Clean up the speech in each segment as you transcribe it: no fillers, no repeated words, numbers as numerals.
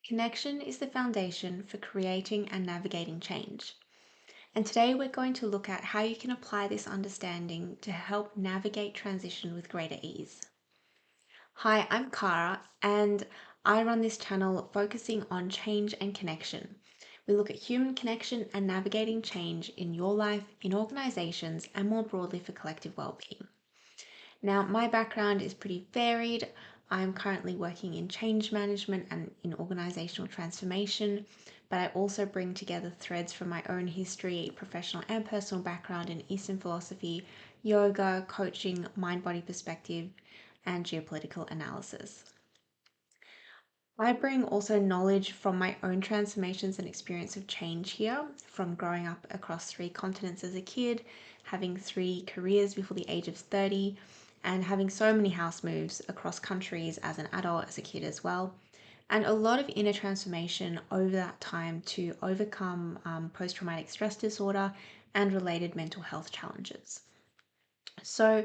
Connection is the foundation for creating and navigating change. And today we're going to look at how you can apply this understanding to help navigate transition with greater ease. Hi, I'm Kara, and I run this channel focusing on change and connection. We look at human connection and navigating change in your life, in organizations, and more broadly for collective well-being. Now, my background is pretty varied. I'm currently working in change management and in organizational transformation, but I also bring together threads from my own history, professional and personal background in Eastern philosophy, yoga, coaching, mind body perspective, and geopolitical analysis. I bring also knowledge from my own transformations and experience of change here, from growing up across 3 continents as a kid, having 3 careers before the age of 30, and having so many house moves across countries as an adult, as a kid as well. And a lot of inner transformation over that time to overcome post traumatic stress disorder and related mental health challenges. So,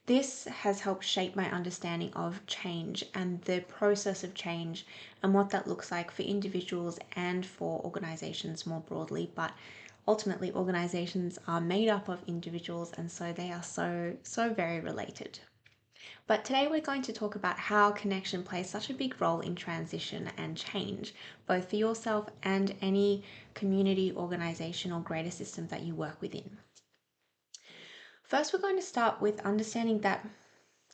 this has helped shape my understanding of change and the process of change and what that looks like for individuals and for organizations more broadly. But ultimately, organizations are made up of individuals, and so they are so very related. But today we're going to talk about how connection plays such a big role in transition and change, both for yourself and any community, organization, or greater system that you work within. First, we're going to start with understanding that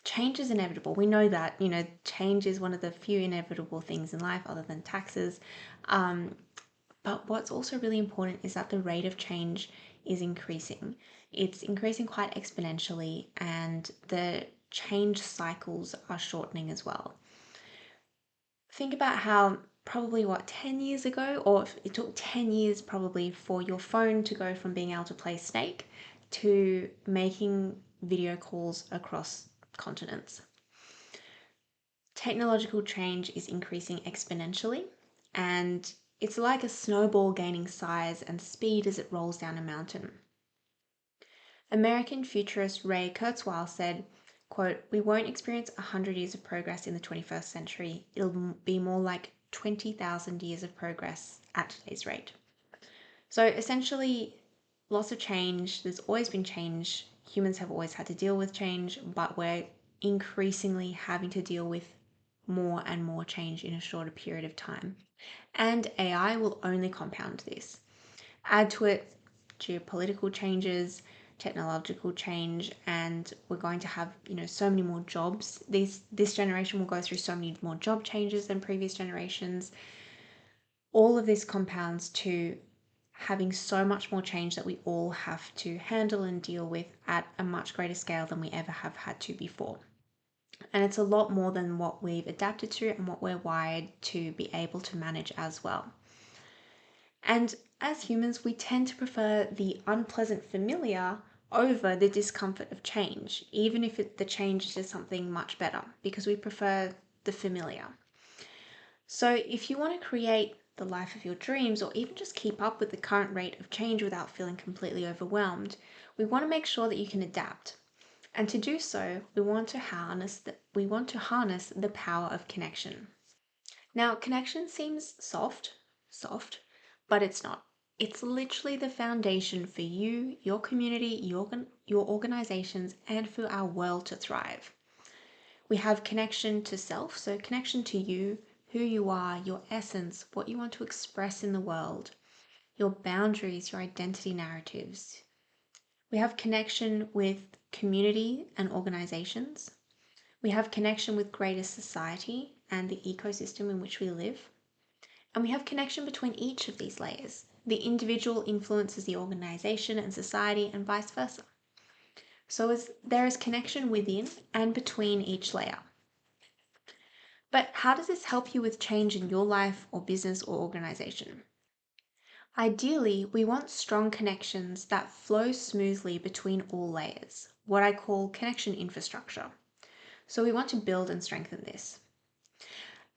change is inevitable. We know that, change is one of the few inevitable things in life other than taxes. But what's also really important is that the rate of change is increasing. It's increasing quite exponentially, and the change cycles are shortening as well. Think about how probably 10 years ago, or it took 10 years probably for your phone to go from being able to play Snake to making video calls across continents. Technological change is increasing exponentially, and it's like a snowball gaining size and speed as it rolls down a mountain. American futurist Ray Kurzweil said, quote, "We won't experience 100 years of progress in the 21st century. It'll be more like 20,000 years of progress at today's rate." So essentially, lots of change. There's always been change. Humans have always had to deal with change, but we're increasingly having to deal with more and more change in a shorter period of time. And AI will only compound this. Add to it geopolitical changes, technological change, and we're going to have, so many more jobs. This generation will go through so many more job changes than previous generations. All of this compounds to having so much more change that we all have to handle and deal with at a much greater scale than we ever have had to before. And it's a lot more than what we've adapted to and what we're wired to be able to manage as well. And as humans, we tend to prefer the unpleasant familiar over the discomfort of change, even if the change is just something much better, because we prefer the familiar. So if you want to create the life of your dreams, or even just keep up with the current rate of change without feeling completely overwhelmed, we want to make sure that you can adapt. And to do so, we want to harness the power of connection. Now, connection seems soft, but it's not. It's literally the foundation for you, your community, your organizations, and for our world to thrive. We have connection to self, so connection to you, who you are, your essence, what you want to express in the world, your boundaries, your identity narratives. We have connection with community and organizations. We have connection with greater society and the ecosystem in which we live. And we have connection between each of these layers. The individual influences the organization and society, and vice versa. So there is connection within and between each layer. But how does this help you with change in your life or business or organization? Ideally, we want strong connections that flow smoothly between all layers, what I call connection infrastructure. So we want to build and strengthen this.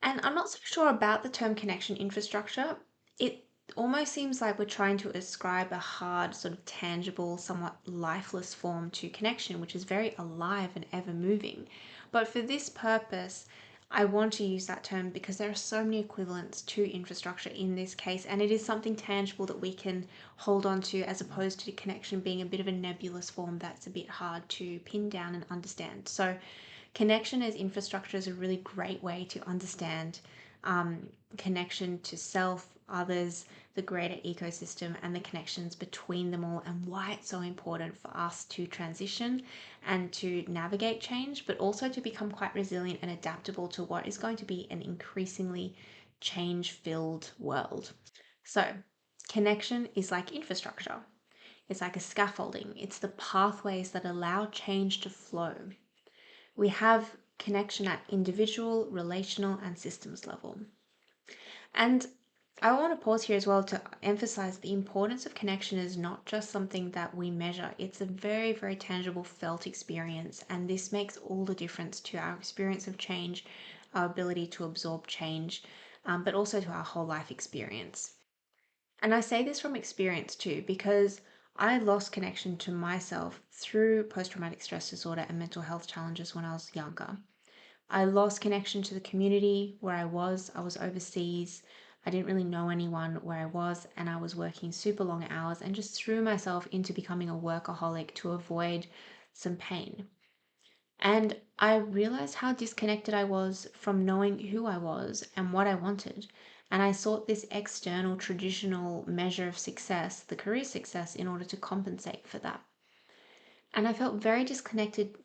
And I'm not so sure about the term connection infrastructure. It almost seems like we're trying to ascribe a hard, sort of tangible, somewhat lifeless form to connection, which is very alive and ever moving. But for this purpose, I want to use that term because there are so many equivalents to infrastructure in this case, and it is something tangible that we can hold on to, as opposed to connection being a bit of a nebulous form that's a bit hard to pin down and understand. So connection as infrastructure is a really great way to understand connection to self, others, the greater ecosystem, and the connections between them all, and why it's so important for us to transition and to navigate change, but also to become quite resilient and adaptable to what is going to be an increasingly change filled world. So, connection is like infrastructure. It's like a scaffolding. It's the pathways that allow change to flow. We have connection at individual, relational, and systems level. And I want to pause here as well to emphasize the importance of connection is not just something that we measure. It's a very, very tangible felt experience. And this makes all the difference to our experience of change, our ability to absorb change, but also to our whole life experience. And I say this from experience too, because I lost connection to myself through post traumatic stress disorder and mental health challenges when I was younger. I lost connection to the community where I was. I was overseas. I didn't really know anyone where I was, and I was working super long hours and just threw myself into becoming a workaholic to avoid some pain. And I realized how disconnected I was from knowing who I was and what I wanted. And I sought this external, traditional measure of success, the career success, in order to compensate for that. And I felt very disconnected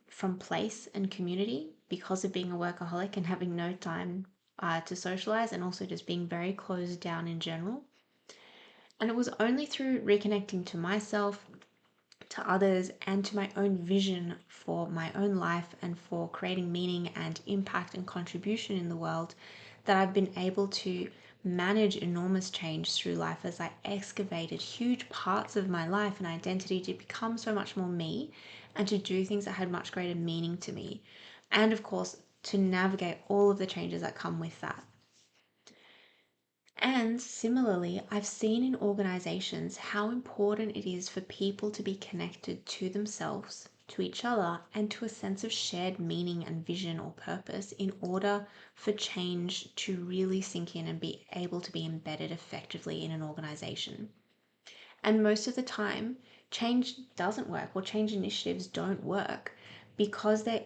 from place and community because of being a workaholic and having no time to socialize, and also just being very closed down in general. And it was only through reconnecting to myself, to others, and to my own vision for my own life and for creating meaning and impact and contribution in the world that I've been able to manage enormous change through life, as I excavated huge parts of my life and identity to become so much more me and to do things that had much greater meaning to me. And of course, to navigate all of the changes that come with that. And similarly, I've seen in organizations how important it is for people to be connected to themselves, to each other, and to a sense of shared meaning and vision or purpose in order for change to really sink in and be able to be embedded effectively in an organization. And most of the time, change doesn't work, or change initiatives don't work, because there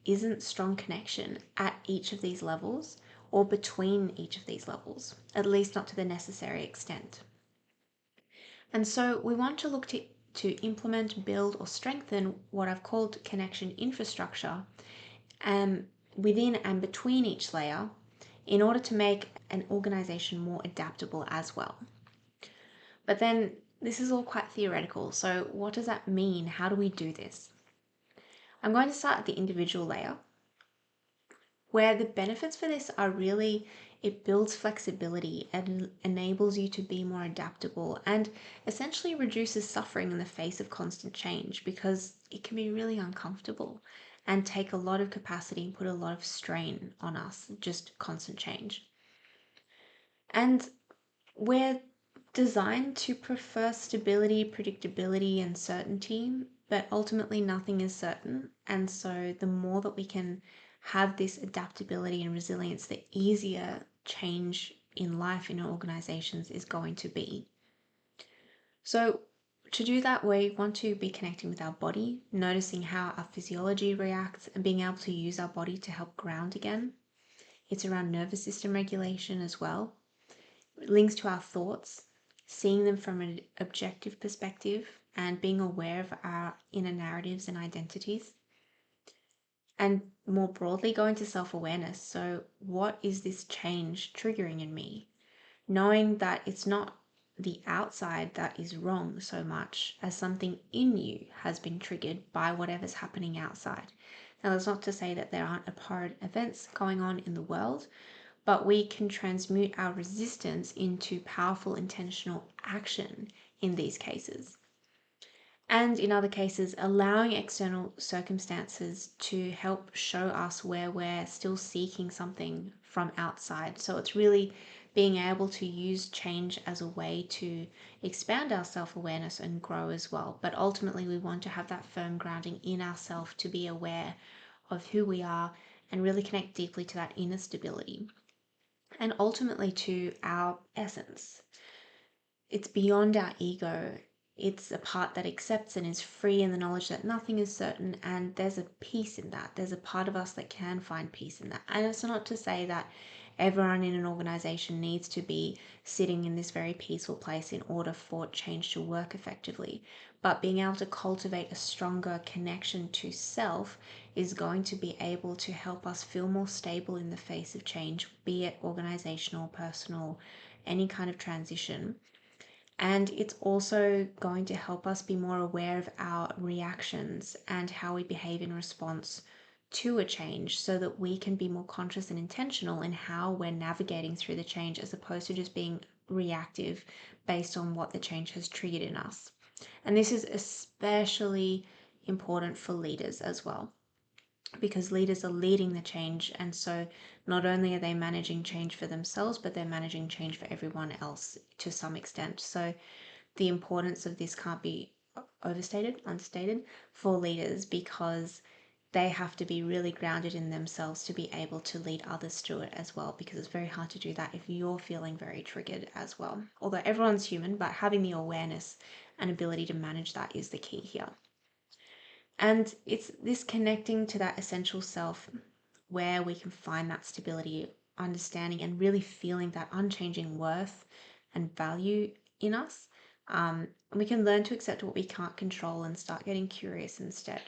isn't strong connection at each of these levels or between each of these levels, at least not to the necessary extent. And so we want to look to implement, build, or strengthen what I've called connection infrastructure within and between each layer in order to make an organization more adaptable as well. But then this is all quite theoretical. So what does that mean? How do we do this? I'm going to start at the individual layer, where the benefits for this are really, it builds flexibility and enables you to be more adaptable, and essentially reduces suffering in the face of constant change, because it can be really uncomfortable and take a lot of capacity and put a lot of strain on us, just constant change. And we're designed to prefer stability, predictability, and certainty, but ultimately nothing is certain. And so the more that we can have this adaptability and resilience, the easier change in life in our organizations is going to be. So to do that, we want to be connecting with our body, noticing how our physiology reacts, and being able to use our body to help ground again. It's around nervous system regulation as well. It links to our thoughts, seeing them from an objective perspective, and being aware of our inner narratives and identities. And more broadly, going to self-awareness. So what is this change triggering in me? Knowing that it's not the outside that is wrong so much as something in you has been triggered by whatever's happening outside. Now, that's not to say that there aren't abhorrent events going on in the world, but we can transmute our resistance into powerful intentional action in these cases. And in other cases, allowing external circumstances to help show us where we're still seeking something from outside. So it's really being able to use change as a way to expand our self-awareness and grow as well. But ultimately, we want to have that firm grounding in ourselves to be aware of who we are and really connect deeply to that inner stability and ultimately to our essence. It's beyond our ego. It's a part that accepts and is free in the knowledge that nothing is certain, and there's a peace in that. There's a part of us that can find peace in that. And it's not to say that everyone in an organization needs to be sitting in this very peaceful place in order for change to work effectively. But being able to cultivate a stronger connection to self is going to be able to help us feel more stable in the face of change, be it organizational, personal, any kind of transition. And it's also going to help us be more aware of our reactions and how we behave in response to a change so that we can be more conscious and intentional in how we're navigating through the change as opposed to just being reactive based on what the change has triggered in us. And this is especially important for leaders as well, because leaders are leading the change, and so not only are they managing change for themselves, but they're managing change for everyone else to some extent. So the importance of this can't be overstated, understated for leaders, because they have to be really grounded in themselves to be able to lead others through it as well, because it's very hard to do that if you're feeling very triggered as well. Although everyone's human, but having the awareness and ability to manage that is the key here. And it's this connecting to that essential self where we can find that stability, understanding, and really feeling that unchanging worth and value in us. And we can learn to accept what we can't control and start getting curious instead.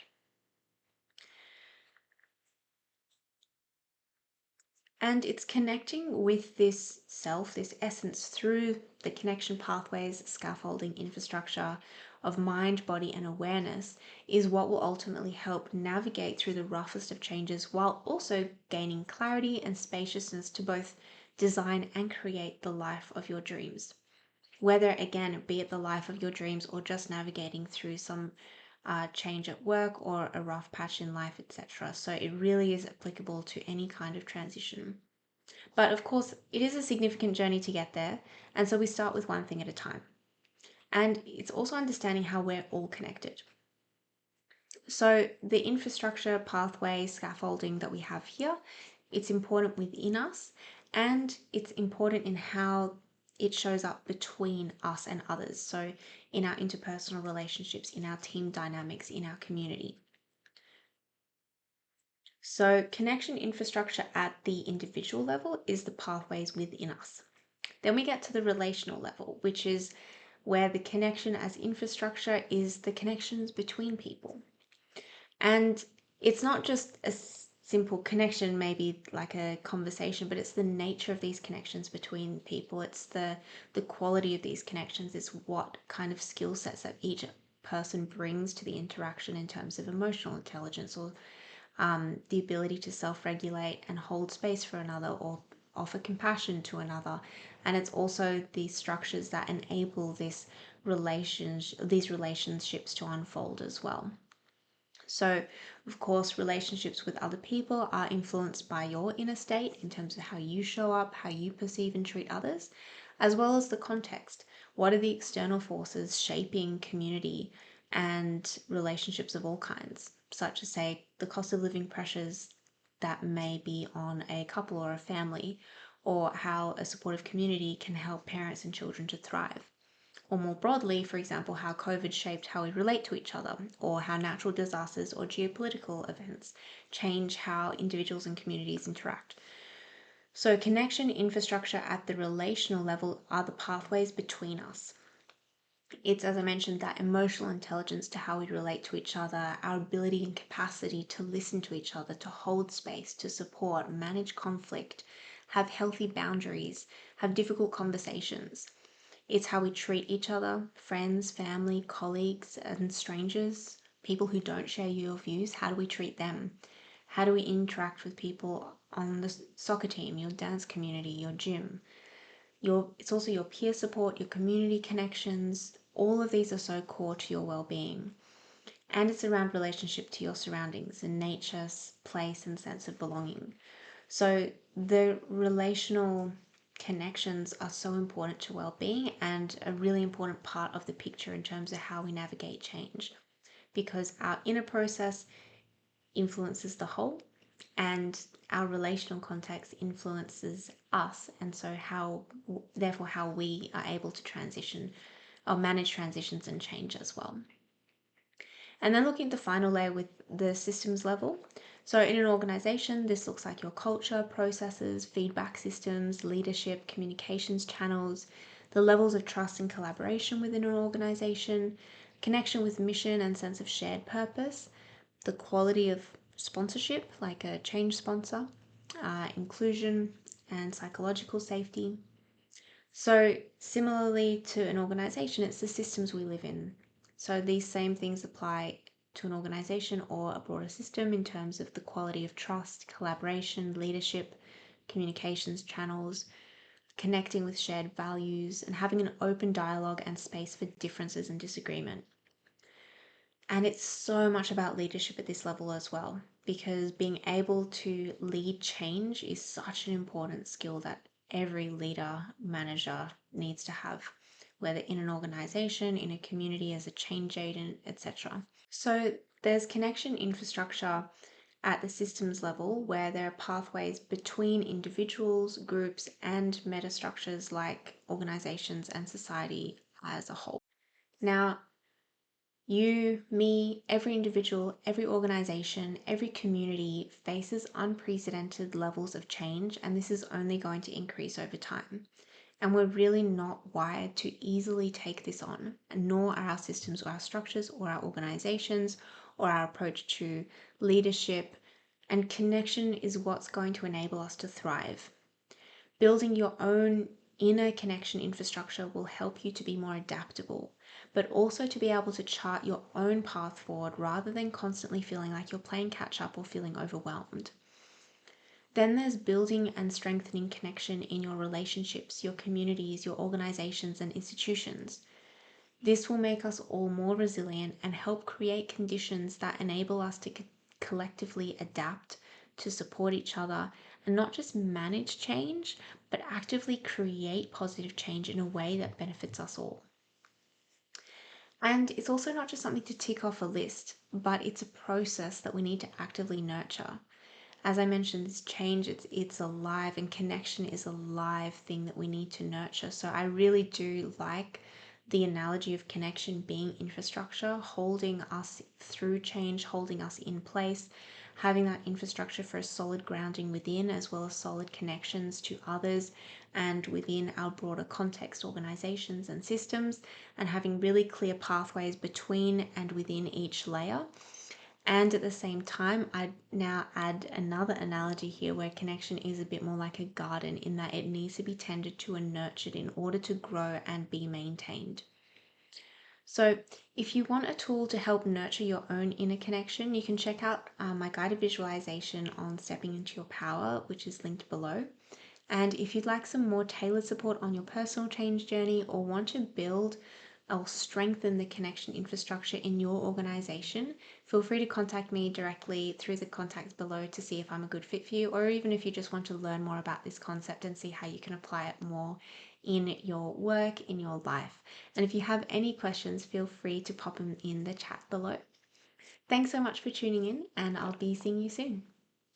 And it's connecting with this self, this essence, through the connection pathways, scaffolding, infrastructure of mind, body, and awareness is what will ultimately help navigate through the roughest of changes while also gaining clarity and spaciousness to both design and create the life of your dreams. Whether, again, be it the life of your dreams or just navigating through some change at work or a rough patch in life, etc. So it really is applicable to any kind of transition. But of course, it is a significant journey to get there, and so we start with one thing at a time. And it's also understanding how we're all connected. So the infrastructure, pathway, scaffolding that we have here, it's important within us, and it's important in how it shows up between us and others. So in our interpersonal relationships, in our team dynamics, in our community. So connection infrastructure at the individual level is the pathways within us. Then we get to the relational level, which is where the connection as infrastructure is the connections between people. And it's not just a simple connection, maybe like a conversation, but it's the nature of these connections between people. It's the quality of these connections. It's what kind of skill sets that each person brings to the interaction in terms of emotional intelligence or the ability to self-regulate and hold space for another or offer compassion to another. And it's also the structures that enable these relationships to unfold as well. So, of course, relationships with other people are influenced by your inner state in terms of how you show up, how you perceive and treat others, as well as the context. What are the external forces shaping community and relationships of all kinds, such as, say, the cost of living pressures that may be on a couple or a family, or how a supportive community can help parents and children to thrive. Or more broadly, for example, how COVID shaped how we relate to each other, or how natural disasters or geopolitical events change how individuals and communities interact. So, connection infrastructure at the relational level are the pathways between us. It's, as I mentioned, that emotional intelligence to how we relate to each other, our ability and capacity to listen to each other, to hold space, to support, manage conflict, have healthy boundaries, have difficult conversations. It's how we treat each other, friends, family, colleagues, and strangers, people who don't share your views. How do we treat them? How do we interact with people on the soccer team, your dance community, your gym? It's also your peer support, your community connections. All of these are so core to your well-being. And it's around relationship to your surroundings and nature, place, and sense of belonging. So the relational connections are so important to well-being and a really important part of the picture in terms of how we navigate change, because our inner process influences the whole, and our relational context influences us, and so therefore how we are able to transition or manage transitions and change as well. And then looking at the final layer with the systems level. So in an organization, this looks like your culture, processes, feedback systems, leadership, communications channels, the levels of trust and collaboration within an organization, connection with mission and sense of shared purpose, the quality of sponsorship, like a change sponsor, inclusion and psychological safety. So similarly to an organization, it's the systems we live in. So these same things apply to an organization or a broader system in terms of the quality of trust, collaboration, leadership, communications channels, connecting with shared values, and having an open dialogue and space for differences and disagreement. And it's so much about leadership at this level as well, because being able to lead change is such an important skill that every leader, manager needs to have, whether in an organization, in a community, as a change agent, etc. So there's connection infrastructure at the systems level where there are pathways between individuals, groups, and metastructures like organizations and society as a whole. Now, you, me, every individual, every organization, every community faces unprecedented levels of change, and this is only going to increase over time. And we're really not wired to easily take this on, nor are our systems or our structures or our organizations or our approach to leadership. And connection is what's going to enable us to thrive. Building your own inner connection infrastructure will help you to be more adaptable, but also to be able to chart your own path forward rather than constantly feeling like you're playing catch up or feeling overwhelmed. Then there's building and strengthening connection in your relationships, your communities, your organizations, and institutions. This will make us all more resilient and help create conditions that enable us to collectively adapt, to support each other, and not just manage change, but actively create positive change in a way that benefits us all. And it's also not just something to tick off a list, but it's a process that we need to actively nurture. As I mentioned, this change, it's alive, and connection is a live thing that we need to nurture. So I really do like the analogy of connection being infrastructure, holding us through change, holding us in place, having that infrastructure for a solid grounding within, as well as solid connections to others and within our broader context, organizations and systems, and having really clear pathways between and within each layer. And at the same time, I'd now add another analogy here where connection is a bit more like a garden in that it needs to be tended to and nurtured in order to grow and be maintained. So if you want a tool to help nurture your own inner connection, you can check out my guided visualization on stepping into your power, which is linked below. And if you'd like some more tailored support on your personal change journey or want to build or strengthen the connection infrastructure in your organization, feel free to contact me directly through the contacts below to see if I'm a good fit for you, or even if you just want to learn more about this concept and see how you can apply it more in your work, in your life. And if you have any questions, feel free to pop them in the chat below. Thanks so much for tuning in, and I'll be seeing you soon.